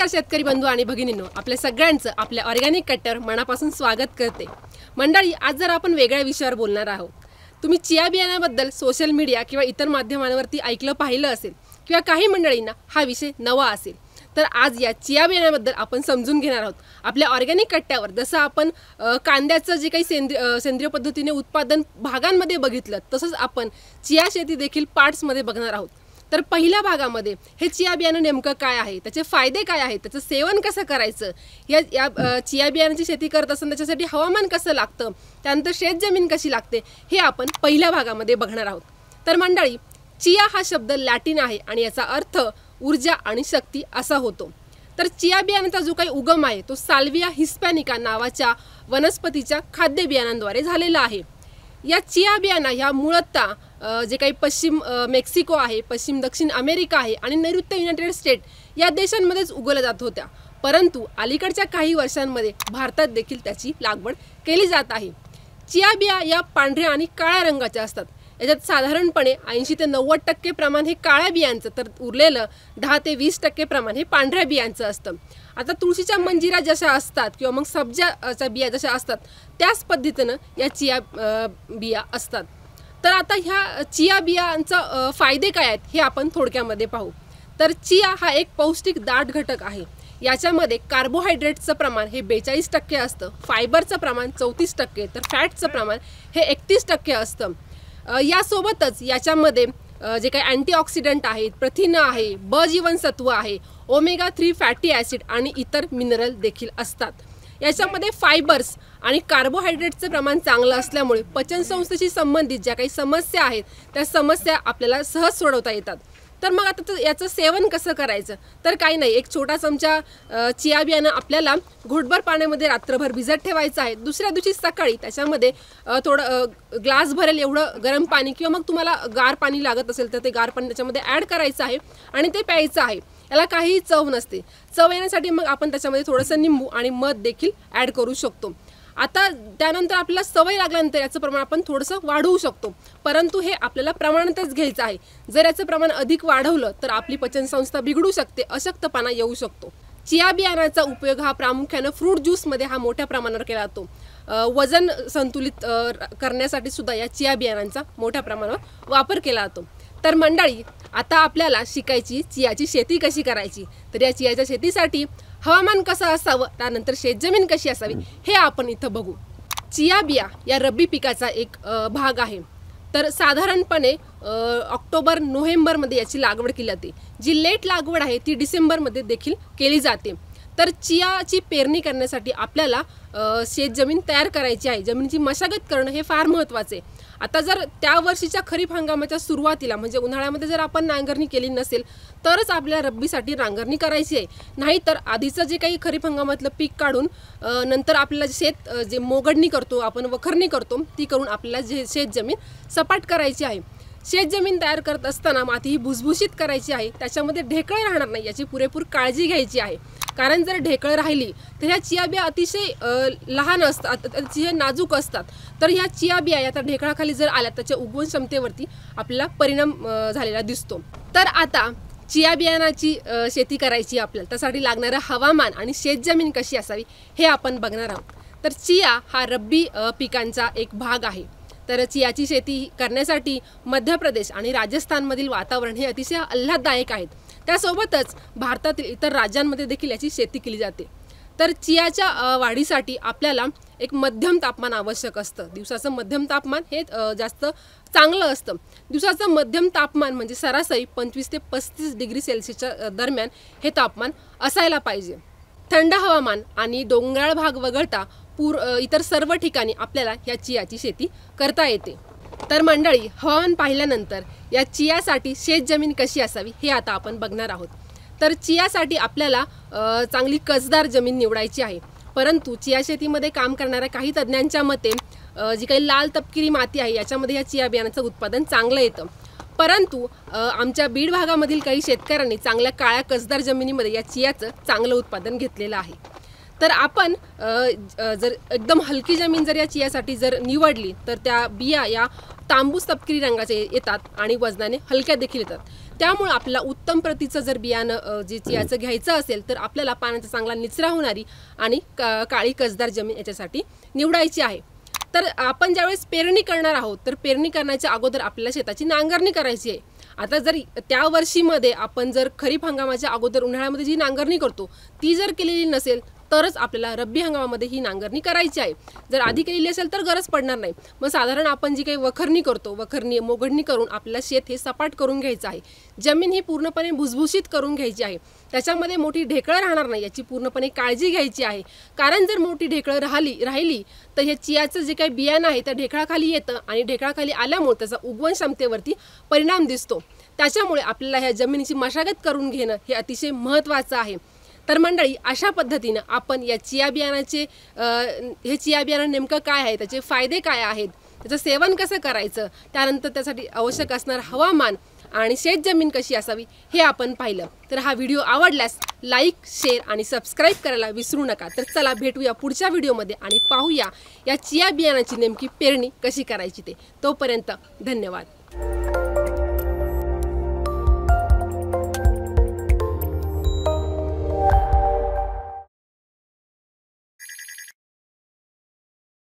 नमस्कार शेतकरी बंधू आणि भगिनींनो, आपल्या सगळ्यांचं आपल्या ऑर्गॅनिक कट्ट्यावर मनापासून स्वागत करते। मंडळी, आज जर आपण वेगळ्या विषयावर बोलणार आहोत। तुम्ही चिया बियाण्याबद्दल सोशल मीडिया किंवा इतर माध्यमांवरती ऐकलं पाहिलं असेल किंवा काही मंडळींना हा विषय नवा असेल, तर आज या चिया बियाण्याबद्दल आपण समजून घेणार आहोत। आपल्या ऑर्गॅनिक कट्ट्यावर जसं आपण कांद्याचं जे काही सेंद्रिय पद्धतीने उत्पादन भागांमध्ये बघितलं, तसंच आपण चिया शेती देखील पार्ट्समध्ये बघणार आहोत। तर पहिल्या भागामध्ये हे चिया बियाणं नेमकं काय आहे, त्याचे फायदे काय आहेत, त्याचं सेवन कसं करायचं, या चिया बियाण्याची शेती करत असताना त्याच्यासाठी हवामान कसं लागतं, त्यानंतर शेतजमीन कशी लागते, हे आपण पहिल्या भागामध्ये बघणार आहोत। तर मंडळी, चिया हा शब्द लॅटिन आहे आणि याचा अर्थ ऊर्जा आणि शक्ती असा होतो। तर चिया बियाण्याचा जो काही उगम आहे तो साल्विया हिस्पॅनिका नावाच्या वनस्पतीच्या खाद्य बियाणांद्वारे झालेला आहे। या चिया बियाणा ह्या मूळतः जे काही पश्चिम मेक्सिको आहे, पश्चिम दक्षिण अमेरिका आहे आणि नैऋत्य युनायटेड स्टेट या देशांमध्येच उगवल्या जात होत्या, परंतु अलीकडच्या काही वर्षांमध्ये भारतात देखील त्याची लागवड केली जात आहे। चिया बिया या पांढऱ्या आणि काळ्या रंगाच्या असतात। याच्यात साधारणपणे 80 ते 90% प्रमाण हे काळ्या बियांचं, तर उरलेलं 10 ते 20% प्रमाण हे पांढऱ्या बियांचं असतं। आता तुळशीच्या मंजिरा जशा असतात किंवा मग सब्जाच्या बिया जशा असतात त्याच पद्धतीनं या चिया बिया असतात। तर आता ह्या चिया बियांचा फायदे काय आहेत हे आपण थोडक्यामध्ये पाहू। तर चिया हा एक पौष्टिक दाट घटक आहे। याच्यामध्ये कार्बोहायड्रेटचं प्रमाण हे 42% असतं, फायबरचं प्रमाण 34%, तर फॅटचं प्रमाण हे 31% असतं। यासोबतच याच्यामध्ये जे काही अँटीऑक्सिडंट आहेत, प्रथिनं आहे, ब जीवनसत्व आहे, ओमेगा 3 फॅटी ॲसिड आणि इतर मिनरल देखील असतात। याच्यामध्ये फायबर्स आणि कार्बोहायड्रेटचं प्रमाण चांगलं असल्यामुळे पचनसंस्थेशी संबंधित ज्या काही समस्या आहेत त्या समस्या आपल्याला सहज सोडवता येतात। तर मग आता याचं सेवन कसं करायचं, तर काही नाही, एक छोटा चमचा चिया बियाणं आपल्याला घोटभर पाण्यामध्ये रात्रभर भिजत ठेवायचं आहे। दुसऱ्या दिवशी सकाळी त्याच्यामध्ये थोडं ग्लास भरेल एवढं गरम पाणी किंवा मग तुम्हाला गार पाणी लागत असेल तर ते गार पाणी त्याच्यामध्ये ॲड करायचं आहे आणि ते प्यायचं आहे। याला काहीही चव नसते। चव येण्यासाठी मग आपण त्याच्यामध्ये थोडंसं निंबू आणि मध देखील ॲड करू शकतो। आता त्यानंतर आपल्याला सवय लागल्यानंतर याचं प्रमाण आपण थोडंसं वाढवू शकतो, परंतु हे आपल्याला प्रमाणातच घ्यायचं आहे। जर याचं प्रमाण अधिक वाढवलं तर आपली पचनसंस्था बिघडू शकते, अशक्तपणा येऊ शकतो। चिया बियाण्याचा उपयोग हा प्रामुख्याने फ्रूट ज्यूसमध्ये हा मोठ्या प्रमाणावर केला जातो। वजन संतुलित करण्यासाठी सुद्धा या चिया बियाण्यांचा मोठ्या प्रमाणावर वापर केला जातो। तर मंडळी, आता आपल्याला शिकायची चियाची शेती कशी करायची। तर या चियाच्या शेतीसाठी हवामान कसं असावं, त्यानंतर शेतजमीन कशी असावी हे आपण इथं बघू। चिया बिया या रब्बी पिकाचा एक भाग आहे। तर साधारणपणे ऑक्टोबर नोव्हेंबरमध्ये याची लागवड केली जाते। जी लेट लागवड आहे ती डिसेंबरमध्ये देखील केली जाते। तर चियाची पेरणी करण्यासाठी आपल्याला शेतजमीन तयार करायची आहे। जमिनीची मशागत करणं हे फार महत्त्वाचे आहे। आता जर त्या वर्षीच्या खरीप हंगामाच्या सुरुवातीला म्हणजे उन्हाळ्यामध्ये जर आपण नांगरणी केली नसेल तरच आपल्याला रब्बीसाठी नांगरणी करायची आहे, नाहीतर आधीचं जे काही खरीप हंगामातलं पीक काढून नंतर आपल्याला शेत जे मोगडणी करतो आपण, वखरणी करतो, ती करून आपल्याला जे शेतजमीन सपाट करायची आहे। शेतजमीन तयार करत असताना माती ही भुसभुशीत करायची आहे, त्याच्यामध्ये ढेकळे राहणार नाही याची पुरेपूर काळजी घ्यायची आहे। कारण जर ढेकळं राहिली तर ह्या चिया बिया अतिशय लहान असतात, अतिशय नाजूक असतात। तर ह्या चिया बिया या ढेकळाखाली जर आल्या त्याच्या उगवण क्षमतेवरती आपल्याला परिणाम झालेला दिसतो। तर आता चिया बियाणाची शेती करायची आपल्याला, त्यासाठी लागणारं हवामान आणि शेतजमीन कशी असावी हे आपण बघणार आहोत। तर चिया हा रब्बी पिकांचा एक भाग आहे। तर चियाची शेती करण्यासाठी मध्य प्रदेश आणि राजस्थानमधील वातावरण हे अतिशय आल्हाददायक आहेत। त्यासोबतच भारतातील इतर राज्यांमध्ये देखील याची शेती केली जाते। तर चियाच्या वाढीसाठी आपल्याला एक मध्यम तापमान आवश्यक असतं। दिवसाचं मध्यम तापमान हे जास्त चांगलं असतं। दिवसाचं मध्यम तापमान म्हणजे सरासरी 25 ते 35 डिग्री सेल्सिअसच्या दरम्यान हे तापमान असायला पाहिजे। थंड हवामान आणि डोंगराळ भाग वगळता इतर सर्व ठिकाणी आपल्याला या चियाची शेती करता येते। तर मंडळी, हवामान पाहिल्यानंतर या चियासाठी शेतजमीन कशी असावी हे आता आपण बघणार आहोत। तर चियासाठी आपल्याला चांगली कसदार जमीन निवडायची आहे, परंतु चिया शेतीमध्ये काम करणाऱ्या काही तज्ज्ञांच्या मते जी काही लाल तपकिरी माती आहे याच्यामध्ये या चिया बियाण्याचं उत्पादन चांगलं येतं। परंतु आमच्या बीड भागामधील काही शेतकऱ्यांनी चांगल्या काळ्या कसदार जमिनीमध्ये या चियाचं चांगलं उत्पादन घेतलेलं आहे। तर आपण जर एकदम हलकी जमीन जर या चियासाठी जर निवडली तर त्या बिया या तांबूस तपकिरी रंगाचे येतात आणि वजनाने हलक्या देखील येतात। त्यामुळे आपल्याला उत्तम प्रतीचं जर बियाणं जे चियाचं घ्यायचं असेल तर आपल्याला पाण्याचा चांगला निचरा होणारी आणि काळी कसदार जमीन याच्यासाठी निवडायची आहे। तर आपण ज्यावेळेस पेरणी करणार आहोत तर पेरणी करण्याच्या अगोदर आपल्याला शेताची नांगरणी करायची आहे। आता जर त्या वर्षीमध्ये आपण जर खरीप हंगामाच्या अगोदर उन्हाळ्यामध्ये जी नांगरणी करतो ती जर केलेली नसेल तरच आपल्याला रब्बी हंगामामध्ये ही नांगरणी करायची आहे। जर आधी केलेली असेल तर गरज पडणार नाही। मग साधारण आपण जी काही वखरणी करतो, वखरणी मोगडणी करून आपल्याला शेत हे सपाट करून घ्यायचं आहे। जमीन ही पूर्णपणे भुसभुशीत करून घ्यायची आहे। त्याच्यामध्ये मोठी ढेकळं राहणार नाही याची पूर्णपणे काळजी घ्यायची आहे। कारण जर मोठी ढेकळं राहिली तर हे चियाचं जे काही बियाणं आहे त्या ढेकळाखाली येतं आणि ढेकळाखाली आल्यामुळे त्याचा उगवण क्षमतेवरती परिणाम दिसतो। त्याच्यामुळे आपल्याला ह्या जमिनीची मशागत करून घेणं हे अतिशय महत्त्वाचं आहे। तर मंडळी, अशा पद्धतीनं आपण या चिया बियाणाचे हे चिया बियाणं नेमकं काय आहे, त्याचे फायदे काय आहेत, त्याचं सेवन कसं करायचं, त्यानंतर त्यासाठी आवश्यक असणारं हवामान आणि शेत जमीन कशी असावी हे आपण पाहिलं। तर हा व्हिडिओ आवडल्यास लाईक, शेअर आणि सबस्क्राईब करायला विसरू नका। तर चला भेटूया पुढच्या व्हिडिओमध्ये आणि पाहूया या चिया बियाणाची नेमकी पेरणी कशी करायची ते। तोपर्यंत धन्यवाद।